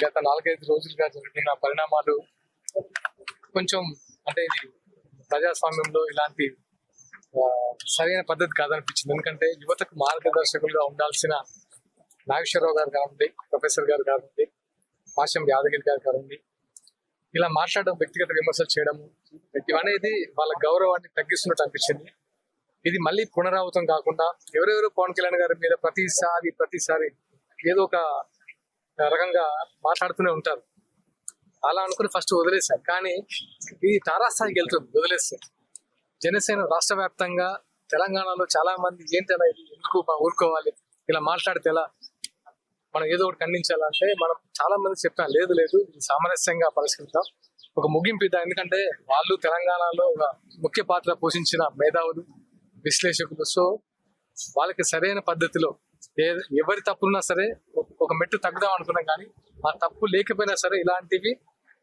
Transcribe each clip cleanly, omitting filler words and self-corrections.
గత 4-5 రోజులుగా జరుగుతున్న పరిణామాలు కొంచెం అంటే ఇది ప్రజాస్వామ్యంలో ఇలాంటి సరైన పద్ధతి కాదనిపించింది. ఎందుకంటే యువతకు మార్గదర్శకులుగా ఉండాల్సిన నాగేశ్వరరావు గారు కానివ్వండి, ప్రొఫెసర్ గారు కానివ్వండి, పాశం యాదగిరి గారు కానివ్వండి, ఇలా మాట్లాడడం, వ్యక్తిగత విమర్శలు చేయడం ఇవనేది వాళ్ళ గౌరవాన్ని తగ్గిస్తున్నట్టు అనిపించింది. ఇది మళ్ళీ పునరావృతం కాకుండా ఎవరెవరు పవన్ కళ్యాణ్ గారి మీద ప్రతిసారి ఏదో ఒక రకంగా మాట్లాడుతూనే ఉంటారు. అలా అనుకుని ఫస్ట్ వదిలేశారు. కానీ ఇది తారాస్థాయికి వెళ్తుంది వదిలేస్తే. జనసేన రాష్ట్ర వ్యాప్తంగా తెలంగాణలో చాలా మంది ఏంటి అలా ఎందుకు ఊరుకోవాలి, ఇలా మాట్లాడితే ఎలా, మనం ఏదో ఒకటి ఖండించాలంటే మనం చాలా మంది చెప్పాం, లేదు ఇది సామరస్యంగా పరిష్కరిద్దాం, ఒక ముగింపు ఇద్దాం. ఎందుకంటే వాళ్ళు తెలంగాణలో ఒక ముఖ్య పాత్ర పోషించిన మేధావులు, విశ్లేషకులు. సో వాళ్ళకి సరైన పద్ధతిలో ఎవరి తప్పులున్నా సరే ఒక మెట్టు తగ్గుదాం అనుకున్నాం. కానీ ఆ తప్పు లేకపోయినా సరే ఇలాంటివి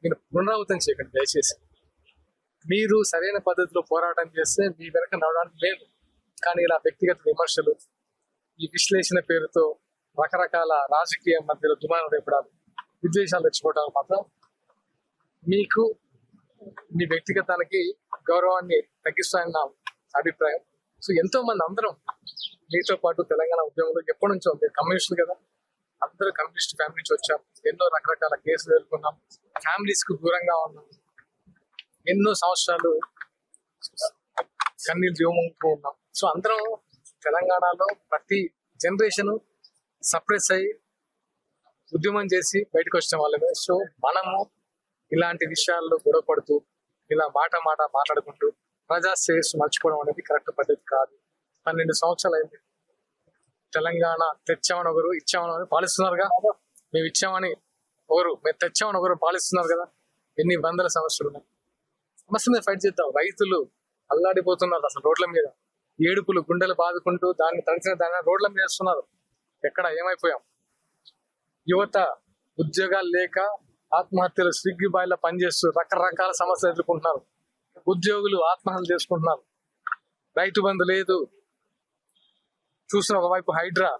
మీరు పునరావృతం చేయకండి దయచేసి. మీరు సరైన పద్ధతిలో పోరాటం చేస్తే మీ వెనక నడవడానికి లేదు. కానీ ఇలా వ్యక్తిగత విమర్శలు, ఈ విశ్లేషణ పేరుతో రకరకాల రాజకీయ మధ్యలో దుమారం రేపడాలు, విద్వేషాలు తెచ్చుకోవడానికి మాత్రం మీకు మీ వ్యక్తిగతానికి గౌరవాన్ని తగ్గిస్తాయని నా అభిప్రాయం. సో ఎంతో మంది అందరం మీతో పాటు తెలంగాణ ఉద్యమంలో ఎప్పటి నుంచో ఉంది. కమ్యూనిస్టులు కదా, అందరూ కమ్యూనిస్ట్ ఫ్యామిలీ నుంచి వచ్చాం. ఎన్నో రకరకాల కేసులు ఎదుర్కొన్నాం, ఫ్యామిలీస్ కు దూరంగా ఉన్నాం, ఎన్నో సంవత్సరాలు కన్నీళ్ళు దిగుముంటూ ఉన్నాం. సో అందరం తెలంగాణలో ప్రతి జనరేషన్ సప్రెస్ అయ్యి ఉద్యమం చేసి బయటకు వచ్చిన వాళ్ళమే. సో మనము ఇలాంటి విషయాల్లో గొడవపడుతూ ఇలా మాట మాట్లాడుకుంటూ ప్రజా శ్రేయస్సు మర్చిపోవడం అనేది కరెక్ట్ పద్ధతి కాదు. 12 సంవత్సరాలు అయింది. తెలంగాణ తెచ్చామని ఒకరు, ఇచ్చామని ఒకరు పాలిస్తున్నారుగా. మేము ఇచ్చామని ఒకరు, మేము తెచ్చామని ఒకరు పాలిస్తున్నారు కదా. ఎన్ని వందల సమస్యలు ఉన్నాయి. సమస్య మీద ఫైట్ చేద్దాం. రైతులు అల్లాడిపోతున్నారు అసలు రోడ్ల మీద, ఏడుపులు గుండెలు బాదుకుంటూ దాన్ని రోడ్ల మీద వేస్తున్నారు. ఎక్కడ ఏమైపోయాం? యువత ఉద్యోగాలు లేక ఆత్మహత్యలు, స్విగ్గీ బాయ్లో పనిచేస్తూ రకరకాల సమస్యలు ఎదుర్కొంటున్నారు. ఉద్యోగులు ఆత్మహత్యలు చేసుకుంటున్నారు. రైతు బంధు లేదు, చూసిన ఒకవైపు హైడ్రా,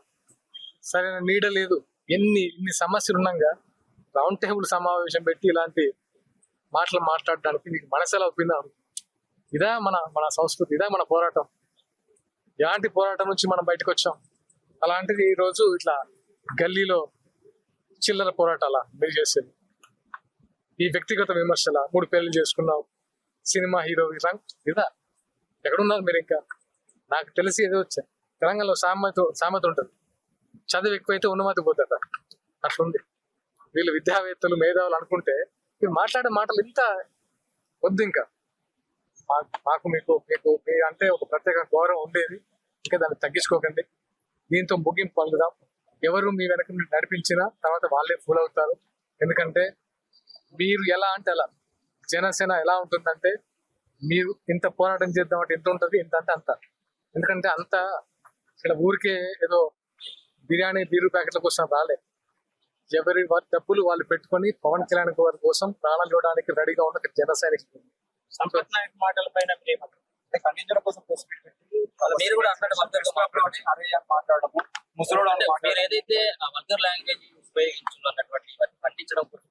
సరైన నీడ లేదు. ఇన్ని సమస్యలు ఉన్నాగా రౌండ్ టేబుల్ సమావేశం పెట్టి ఇలాంటి మాటలు మాట్లాడడానికి మీకు మనసు ఎలా ఒప్పిందాం? ఇదా మన సంస్కృతి, ఇదా మన పోరాటం? ఎలాంటి పోరాటం నుంచి మనం బయటకు వచ్చాం? అలాంటిది ఈ రోజు ఇట్లా గల్లీలో చిల్లర పోరాటాల మీరు చేసేది, ఈ వ్యక్తిగత విమర్శల, 3 పెళ్లి చేసుకున్నావు, సినిమా హీరో ఇదా? ఎక్కడున్నారు మీరు? ఇంకా నాకు తెలిసి ఏదో వచ్చా తెలంగాణలో సామెత ఉంటుంది, చదువు ఎక్కువైతే ఉన్నమతి పోతాట. అట్లుంది. వీళ్ళు విద్యావేత్తలు, మేధావులు అనుకుంటే మీరు మాట్లాడే మాటలు ఇంత వద్దు. ఇంకా మాకు మీకు అంటే ఒక ప్రత్యేక గౌరవం ఉండేది. ఇంకా దాన్ని తగ్గించుకోకండి. దీంతో ముగింపు పలుకుదాం. ఎవరు మీ వెనక నడిపించినా తర్వాత వాళ్ళే ఫూల్ అవుతారు. ఎందుకంటే మీరు ఎలా అంటే అలా, జనసేన ఎలా ఉంటుందంటే మీరు ఇంత పోరాటం చేద్దామంటే ఎంత ఉంటుంది, ఇంత అంటే అంత. ఎందుకంటే అంత ఇక్కడ ఊరికే ఏదో బిర్యానీ బీరు ప్యాకెట్ల కోసం రాలే. ఎవరి వారి డబ్బులు వాళ్ళు పెట్టుకొని పవన్ కళ్యాణ్ గారి కోసం ప్రాణాలు ఇవ్వడానికి రెడీగా ఉన్న జన సైనికులు. సంపత్ నాయక్ మాటల పైన ఖండించడం కోసం మీరు కూడా అక్కడ మాట్లాడము, ముసలోడు మీరు ఏదైతే వర్గర్ లాంగ్వేజ్ ఉపయోగించున్నటువంటి ఖండించడం కోసం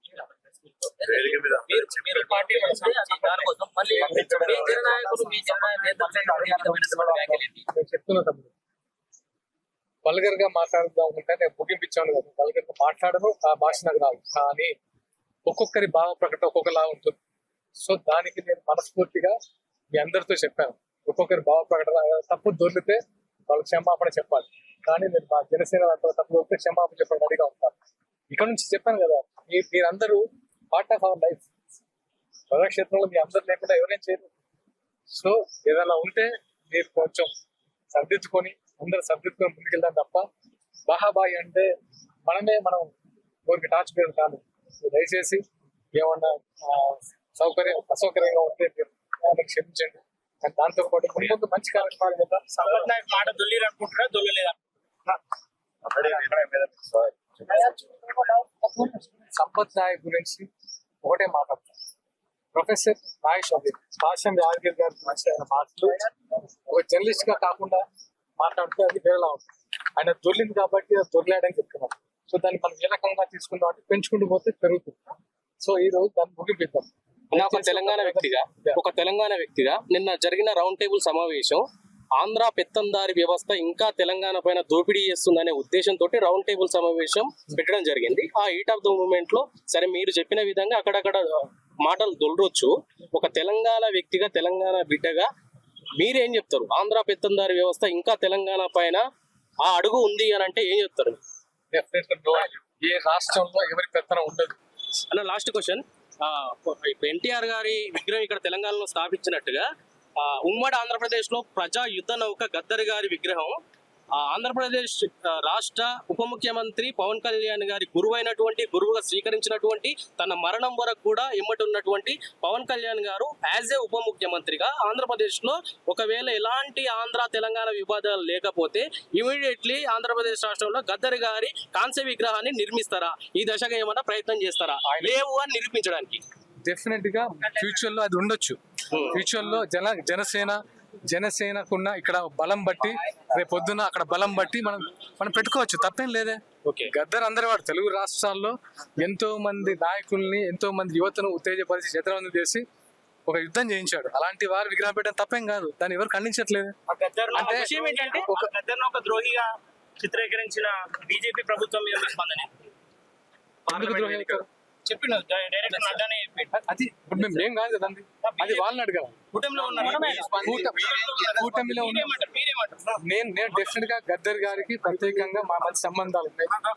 మీరు పార్టీ దానికోసం మళ్ళీ మీ జననాయకులు, మీ చెప్తున్నా తమ్ముడు, వల్గర్ గా మాట్లాడుతూ ఉంటే నేను ముగింపించాను కదా. వల్గర్ గా మాట్లాడను, ఆ భాష నాకు రాదు. కానీ ఒక్కొక్కరి భావ ప్రకటన ఒక్కొక్కలా ఉంటుంది. సో దానికి నేను మనస్ఫూర్తిగా మీ అందరితో చెప్పాను. ఒక్కొక్కరి భావ ప్రకటన తప్పు దొరికితే వాళ్ళు క్షమాపణ చెప్పాలి. కానీ నేను మా జనసేన తప్పు దొరికితే క్షమాపణ చెప్పడం రెడీగా ఉంటాను. ఇక్కడ నుంచి చెప్పాను కదా, మీరందరూ పార్ట్ ఆఫ్ అవర్ లైఫ్. ప్రజాక్షేత్రంలో మీ అందరు లేకుండా ఎవరైనా చేయరు. సో ఏదైనా ఉంటే మీరు కొంచెం సర్దిద్దుకొని ముందుకెళ్దాం తప్ప బాహాబాయి అంటే మనం ఊరికి టార్చ్ పేరు కాదు. దయచేసి ఏమన్నా అసౌకర్యంగా ఉంటే మీరు క్షమించండి. దాంతో పాటు ముందు మంచి కార్యక్రమాలు కదా. సంపత్ నాయక్ మాట దొల్లిరు అనుకుంటున్నా, దొల్లలేదా? సంపత్ నాయక్ గురించి ఒకటే మాట్లాడతాను. ప్రొఫెసర్ నాగేశ్వరరావు పాశం యాదగిరి గారి మాటలు ఒక జర్నలిస్ట్ గా కాకుండా మాట్లాడితే అది వేరేలా ఉంటుంది. ఆయన దొర్లింది కాబట్టి దొర్లేయడానికి చెప్తున్నాను. సో దాన్ని మనం ఏ రకంగా తీసుకుందాం అంటే పెంచుకుంటూ పోతే పెరుగుతుంది. సో ఈ రోజు దాన్ని ముగిపిద్దాం. నా ఒక తెలంగాణ వ్యక్తిగా నిన్న జరిగిన రౌండ్ టేబుల్ సమావేశం ఆంధ్ర పెత్తందారి వ్యవస్థ ఇంకా తెలంగాణ పైన దోపిడీ చేస్తుందనే ఉద్దేశంతో రౌండ్ టేబుల్ సమావేశం పెట్టడం జరిగింది. ఆ హీట్ ఆఫ్ ద మూమెంట్ లో సరే మీరు చెప్పిన విధంగా అక్కడక్కడ మాటలు దొలరొచ్చు. ఒక తెలంగాణ వ్యక్తిగా, తెలంగాణ బిడ్డగా మీరేం చెప్తారు? ఆంధ్ర పెత్తందారి వ్యవస్థ ఇంకా తెలంగాణ పైన ఆ అడుగు ఉంది అని అంటే ఏం చెప్తారు? ఏ రాష్ట్రంలో ఎవరి పెత్తనం ఉండదు అన్న లాస్ట్ క్వశ్చన్, ఎన్టీఆర్ గారి విగ్రహం ఇక్కడ తెలంగాణలో స్థాపించినట్టుగా ఉమ్మడి ఆంధ్రప్రదేశ్ లో ప్రజా యుద్ధ నౌక గద్దర్ గారి విగ్రహం ఆంధ్రప్రదేశ్ రాష్ట్ర ఉప ముఖ్యమంత్రి పవన్ కళ్యాణ్ గారి గురువుగా స్వీకరించినటువంటి తన మరణం వరకు కూడా ఇమ్మటి ఉన్నటువంటి పవన్ కళ్యాణ్ గారు యాజ్ ఏ ఉప ముఖ్యమంత్రిగా ఆంధ్రప్రదేశ్ లో ఒకవేళ ఎలాంటి ఆంధ్ర తెలంగాణ వివాదాలు లేకపోతే ఇమీడియట్లీ ఆంధ్రప్రదేశ్ రాష్ట్రంలో గద్దర్ గారి కాంస్య విగ్రహాన్ని నిర్మిస్తారా? ఈ దశగా ఏమైనా ప్రయత్నం చేస్తారా? లేవు అని నిరూపించడానికి. డెఫినెట్ గా ఫ్యూచర్ లో అది ఉండొచ్చు. ఫ్యూచర్ లో జనసేనకున్న ఇక్కడ బలం బట్టి రేపు పొద్దున అక్కడ బలం బట్టి మనం పెట్టుకోవచ్చు, తప్పేం లేదే. ఓకే, గద్దర్ అందరి వాడు తెలుగు రాష్ట్రాల్లో ఎంతో మంది నాయకుల్ని, ఎంతో మంది యువతను ఉత్తేజపరిచి చేతనవందనం చేసి ఒక యుద్ధం చేయించాడు. అలాంటి వారు విగ్రహం పెట్టడం తప్పేం కాదు, దాన్ని ఎవరు ఖండించట్లేదు. అంటే విషయం ఏంటంటే ఒక ద్రోహిగా చిత్రీకరించిన బీజేపీ ప్రభుత్వం మీద స్పందన ఎందుకు ద్రోహి అవుతారు? చెప్పిన డైరెక్ట్ నడ్డానే చెప్పాడు. అది ఇప్పుడు మేము కాదు కదండి, అది వాళ్ళని అడగాలి. కూటమిలో కూటమిలో ఉన్న నేను డెఫినెట్ గా గద్దర్ గారికి ప్రత్యేకంగా మా మంచి సంబంధాలు ఉన్నాయి.